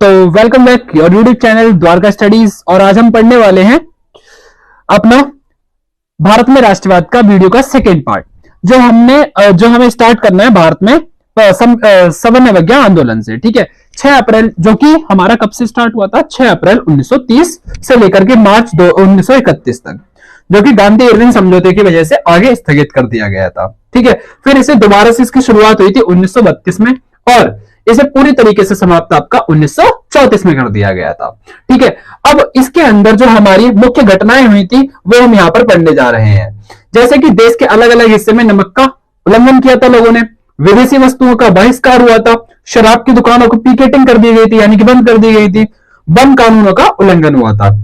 तो welcome back your YouTube channel Dwarka studies. और आज हम पढ़ने वाले हैं अपना भारत में राष्ट्रवाद का वीडियो का सेकेंड पार्ट, जो हमें स्टार्ट करना है भारत में सवर्ण अवज्ञा आंदोलन से। ठीक है, 6 अप्रैल, जो कि हमारा कब से स्टार्ट हुआ था? 6 अप्रैल 1930 से लेकर के मार्च 1931 तक, जो कि गांधी इरविन समझौते की वजह से आगे स्थगित कर दिया गया था। ठीक है, फिर इसे दोबारा से इसकी शुरुआत हुई थी 1932 में और इसे पूरी तरीके से समाप्त आपका 1934 में कर दिया गया था। ठीक है, अब इसके अंदर जो हमारी मुख्य घटनाएं हुई थी वो हम यहां पर पढ़ने जा रहे हैं। जैसे कि देश के अलग अलग हिस्से में नमक का उल्लंघन किया था लोगों ने, विदेशी वस्तुओं का बहिष्कार हुआ था, शराब की दुकानों को पिकेटिंग कर दी गई थी, यानी कि बंद कर दी गई थी, वन कानूनों का उल्लंघन हुआ था।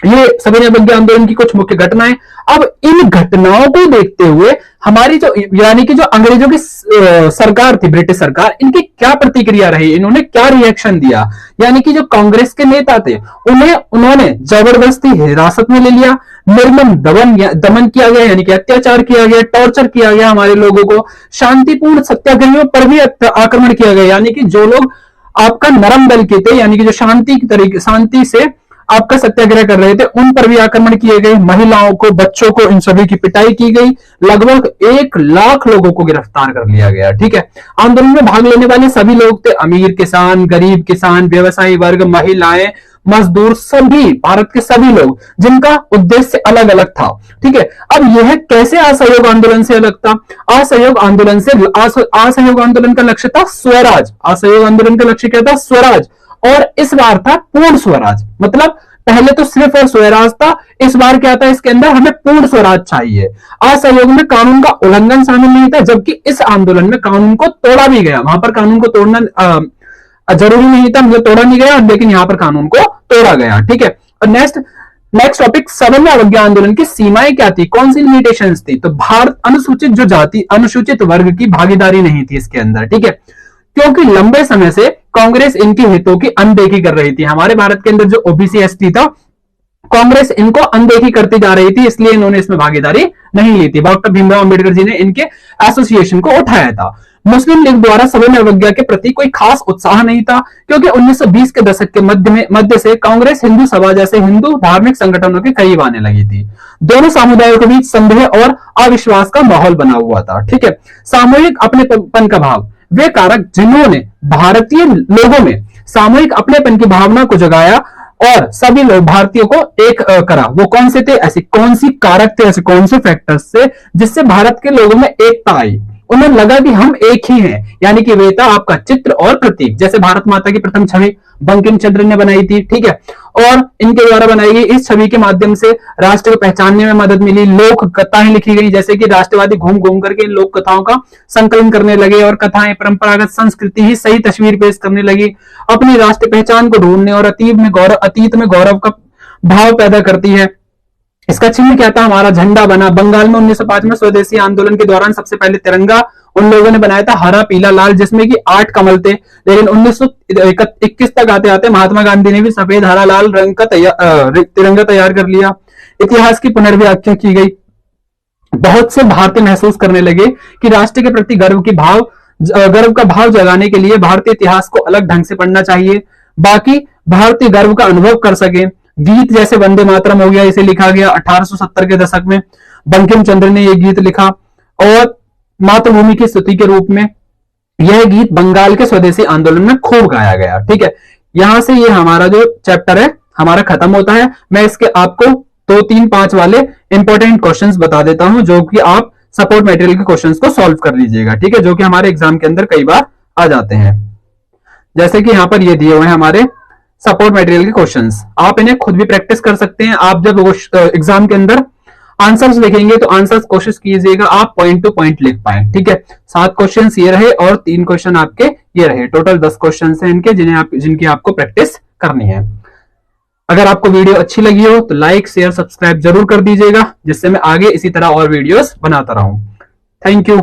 ये सविनय अवज्ञा आंदोलन की कुछ मुख्य घटनाएं। अब इन घटनाओं को देखते हुए हमारी जो यानी कि जो अंग्रेजों की सरकार थी, ब्रिटिश सरकार, इनकी क्या प्रतिक्रिया रही, इन्होंने क्या रिएक्शन दिया। यानी कि जो कांग्रेस के नेता थे उन्होंने जबरदस्ती हिरासत में ले लिया, निर्मम दमन किया गया, यानी कि अत्याचार किया गया, टॉर्चर किया गया हमारे लोगों को, शांतिपूर्ण सत्याग्रहियों पर भी आक्रमण किया गया। यानी कि जो लोग आपका नरम दल के थे, यानी कि जो शांति से आपका सत्याग्रह कर रहे थे, उन पर भी आक्रमण किए गए, महिलाओं को, बच्चों को, इन सभी की पिटाई की गई, लगभग 1 लाख लोगों को गिरफ्तार कर लिया गया। ठीक है, आंदोलन में भाग लेने वाले सभी लोग थे, अमीर किसान, गरीब किसान, व्यवसायी वर्ग, महिलाएं, मजदूर, सभी भारत के सभी लोग, जिनका उद्देश्य अलग अलग था। ठीक है, अब यह कैसे असहयोग आंदोलन से अलग था? असहयोग आंदोलन का लक्ष्य था स्वराज। असहयोग आंदोलन का लक्ष्य क्या था? स्वराज। और इस बार था पूर्ण स्वराज। मतलब पहले तो सिर्फ और स्वराज था, इस बार क्या था? इसके अंदर हमें पूर्ण स्वराज चाहिए। असहयोग में कानून का उल्लंघन शामिल नहीं था, जबकि इस आंदोलन में कानून को तोड़ा भी गया। वहां पर कानून को तोड़ना जरूरी नहीं था, मतलब तोड़ा नहीं गया, लेकिन यहां पर कानून को तोड़ा गया। ठीक है, और नेक्स्ट टॉपिक, सवर्ण अवज्ञा आंदोलन की सीमाएं क्या थी, कौन सी लिमिटेशंस थी? तो भारत अनुसूचित वर्ग की भागीदारी नहीं थी इसके अंदर। ठीक है, क्योंकि लंबे समय से कांग्रेस इनके हितों की अनदेखी कर रही थी। हमारे भारत के अंदर जो ओबीसी एसटी था, कांग्रेस इनको अनदेखी करती जा रही थी, इसलिए इन्होंने इसमें भागीदारी नहीं ली थी। डॉक्टर भीमराव अंबेडकर जी ने इनके एसोसिएशन को उठाया था। मुस्लिम लीग द्वारा सवर्ण अवज्ञा के प्रति कोई खास उत्साह नहीं था, क्योंकि 1920 के दशक के मध्य से कांग्रेस हिंदू सभा जैसे हिंदू धार्मिक संगठनों के करीब आने लगी थी। दोनों समुदायों के बीच संदेह और अविश्वास का माहौल बना हुआ था। ठीक है, सामूहिक अपनेपन का भाव, वे कारक जिन्होंने भारतीय लोगों में सामूहिक अपनेपन की भावना को जगाया और सभी लोग भारतीयों को एक करा, वो कौन से थे? ऐसे कौन सी कारक थे, ऐसे कौन से फैक्टर्स थे जिससे भारत के लोगों में एकता आई? उन्हें लगा कि हम एक ही हैं, यानी कि वे था आपका चित्र और प्रतीक। जैसे भारत माता की प्रथम छवि बंकिम चंद्र ने बनाई थी। ठीक है, और इनके द्वारा बनाई गई इस छवि के माध्यम से राष्ट्र को पहचानने में मदद मिली। लोक कथाएं लिखी गई, जैसे कि राष्ट्रवादी घूम घूम करके इन लोक कथाओं का संकलन करने लगे और कथाएं परंपरागत संस्कृति ही सही तस्वीर पेश करने लगी। अपनी राष्ट्रीय पहचान को ढूंढने और अतीत में गौरव का भाव पैदा करती है। इसका चिन्ह क्या था? हमारा झंडा बना। बंगाल में 1905 में स्वदेशी आंदोलन के दौरान सबसे पहले तिरंगा उन लोगों ने बनाया था, हरा, पीला, लाल, जिसमें कि 8 कमल थे। लेकिन 1921 तक आते आते महात्मा गांधी ने भी सफेद, हरा, लाल रंग का तिरंगा तैयार कर लिया। इतिहास की पुनर्व्याख्या की गई। बहुत से भारतीय महसूस करने लगे कि राष्ट्र के प्रति गर्व का भाव जगाने के लिए भारतीय इतिहास को अलग ढंग से पढ़ना चाहिए, बाकी भारतीय गर्व का अनुभव कर सके। गीत जैसे वंदे मातरम हो गया, इसे लिखा गया 1870 के दशक में। बंकिम चंद्र ने यह गीत लिखा और मातृभूमि की स्तुति के रूप में यह गीत बंगाल के स्वदेशी आंदोलन में खूब गाया गया। ठीक है, यहां से ये हमारा जो चैप्टर है हमारा खत्म होता है। मैं इसके आपको 2, 3, 5 वाले इंपॉर्टेंट क्वेश्चंस बता देता हूं, जो कि आप सपोर्ट मटेरियल के क्वेश्चंस को सॉल्व कर लीजिएगा। ठीक है, जो कि हमारे एग्जाम के अंदर कई बार आ जाते हैं। जैसे कि यहां पर ये दिए हुए हैं हमारे सपोर्ट मटेरियल के क्वेश्चंस, आप इन्हें खुद भी प्रैक्टिस कर सकते हैं। आप जब एग्जाम के अंदर आंसर्स लिखेंगे तो आंसर्स कोशिश कीजिएगा आप पॉइंट टू पॉइंट लिख पाए। ठीक है, 7 क्वेश्चंस ये रहे और 3 क्वेश्चन आपके ये रहे। टोटल 10 क्वेश्चन हैं इनके, जिनकी आपको प्रैक्टिस करनी है। अगर आपको वीडियो अच्छी लगी हो तो लाइक, शेयर, सब्सक्राइब जरूर कर दीजिएगा, जिससे मैं आगे इसी तरह और वीडियोस बनाता रहूं। Thank you.